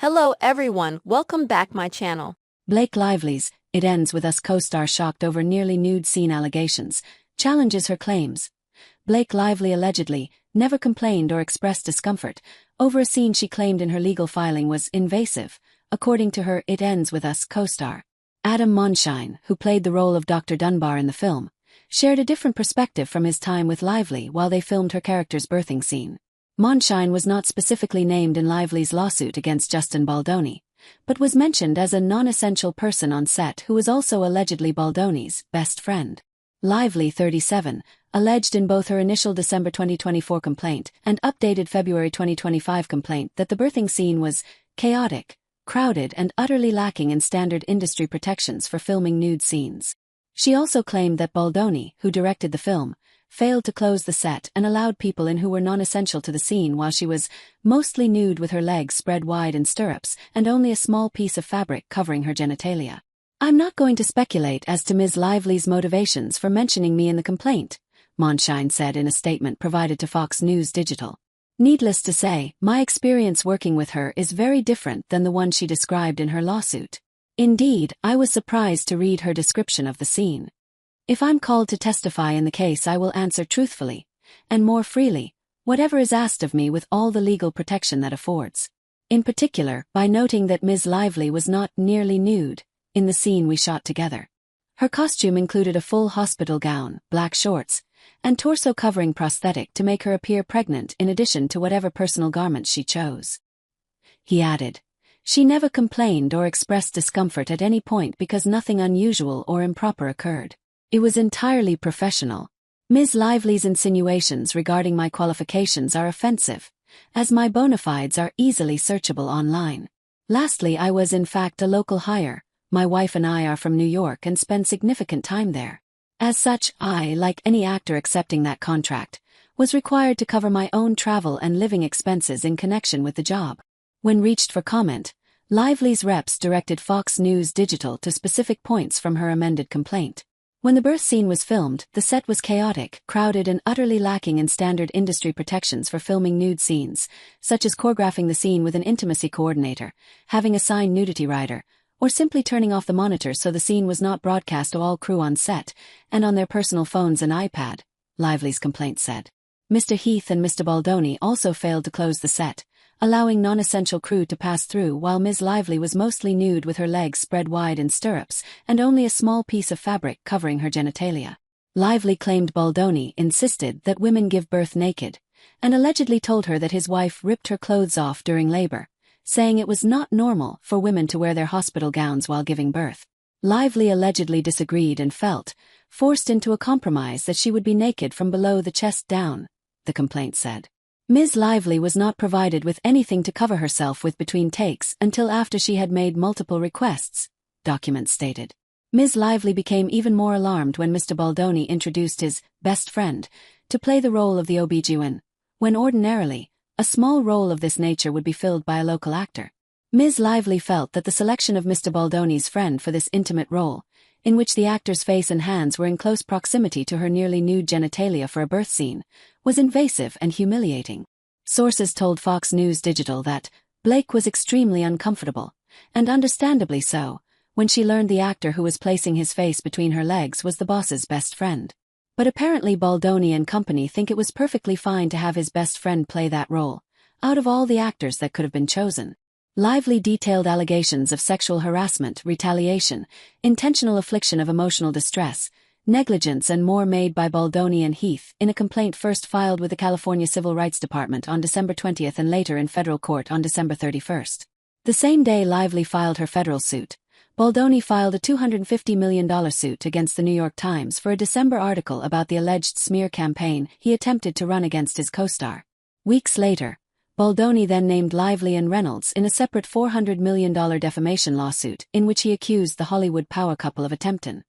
Hello everyone, welcome back my channel. Blake Lively's It Ends With Us co-star shocked over nearly nude scene allegations, challenges her claims. Blake Lively allegedly never complained or expressed discomfort over a scene she claimed in her legal filing was invasive, according to her It Ends With Us co-star. Adam Monshine, who played the role of Dr. Dunbar in the film, shared a different perspective from his time with Lively while they filmed her character's birthing scene. Monshine was not specifically named in Lively's lawsuit against Justin Baldoni, but was mentioned as a non-essential person on set who was also allegedly Baldoni's best friend. Lively, 37, alleged in both her initial December 2024 complaint and updated February 2025 complaint that the birthing scene was chaotic, crowded and utterly lacking in standard industry protections for filming nude scenes. She also claimed that Baldoni, who directed the film, failed to close the set and allowed people in who were non-essential to the scene while she was mostly nude with her legs spread wide in stirrups and only a small piece of fabric covering her genitalia. "I'm not going to speculate as to Ms. Lively's motivations for mentioning me in the complaint," Monshine said in a statement provided to Fox News Digital. "Needless to say, my experience working with her is very different than the one she described in her lawsuit. Indeed, I was surprised to read her description of the scene. If I'm called to testify in the case, I will answer truthfully, and more freely, whatever is asked of me with all the legal protection that affords. In particular, by noting that Ms. Lively was not nearly nude in the scene we shot together. Her costume included a full hospital gown, black shorts, and torso-covering prosthetic to make her appear pregnant in addition to whatever personal garments she chose." He added, "She never complained or expressed discomfort at any point because nothing unusual or improper occurred. It was entirely professional. Ms. Lively's insinuations regarding my qualifications are offensive, as my bona fides are easily searchable online. Lastly, I was in fact a local hire. My wife and I are from New York and spend significant time there. As such, I, like any actor accepting that contract, was required to cover my own travel and living expenses in connection with the job." When reached for comment, Lively's reps directed Fox News Digital to specific points from her amended complaint. "When the birth scene was filmed, the set was chaotic, crowded and utterly lacking in standard industry protections for filming nude scenes, such as choreographing the scene with an intimacy coordinator, having a signed nudity rider, or simply turning off the monitor so the scene was not broadcast to all crew on set, and on their personal phones and iPad," Lively's complaint said. Mr. Heath and Mr. Baldoni also failed to close the set, allowing non-essential crew to pass through while Ms. Lively was mostly nude with her legs spread wide in stirrups and only a small piece of fabric covering her genitalia. Lively claimed Baldoni insisted that women give birth naked, and allegedly told her that his wife ripped her clothes off during labor, saying it was not normal for women to wear their hospital gowns while giving birth. Lively allegedly disagreed and felt forced into a compromise that she would be naked from below the chest down, the complaint said. Ms. Lively was not provided with anything to cover herself with between takes until after she had made multiple requests, documents stated. Ms. Lively became even more alarmed when Mr. Baldoni introduced his best friend to play the role of the OB-GYN, when ordinarily, a small role of this nature would be filled by a local actor. Ms. Lively felt that the selection of Mr. Baldoni's friend for this intimate role, in which the actor's face and hands were in close proximity to her nearly nude genitalia for a birth scene, was invasive and humiliating. Sources told Fox News Digital that Blake was extremely uncomfortable, and understandably so, when she learned the actor who was placing his face between her legs was the boss's best friend. But apparently Baldoni and company think it was perfectly fine to have his best friend play that role, out of all the actors that could have been chosen. Lively detailed allegations of sexual harassment, retaliation, intentional infliction of emotional distress, negligence and more made by Baldoni and Heath in a complaint first filed with the California Civil Rights Department on December 20 and later in federal court on December 31. The same day Lively filed her federal suit, Baldoni filed a $250 million suit against the New York Times for a December article about the alleged smear campaign he attempted to run against his co-star. Weeks later, Baldoni then named Lively and Reynolds in a separate $400 million defamation lawsuit in which he accused the Hollywood power couple of attempting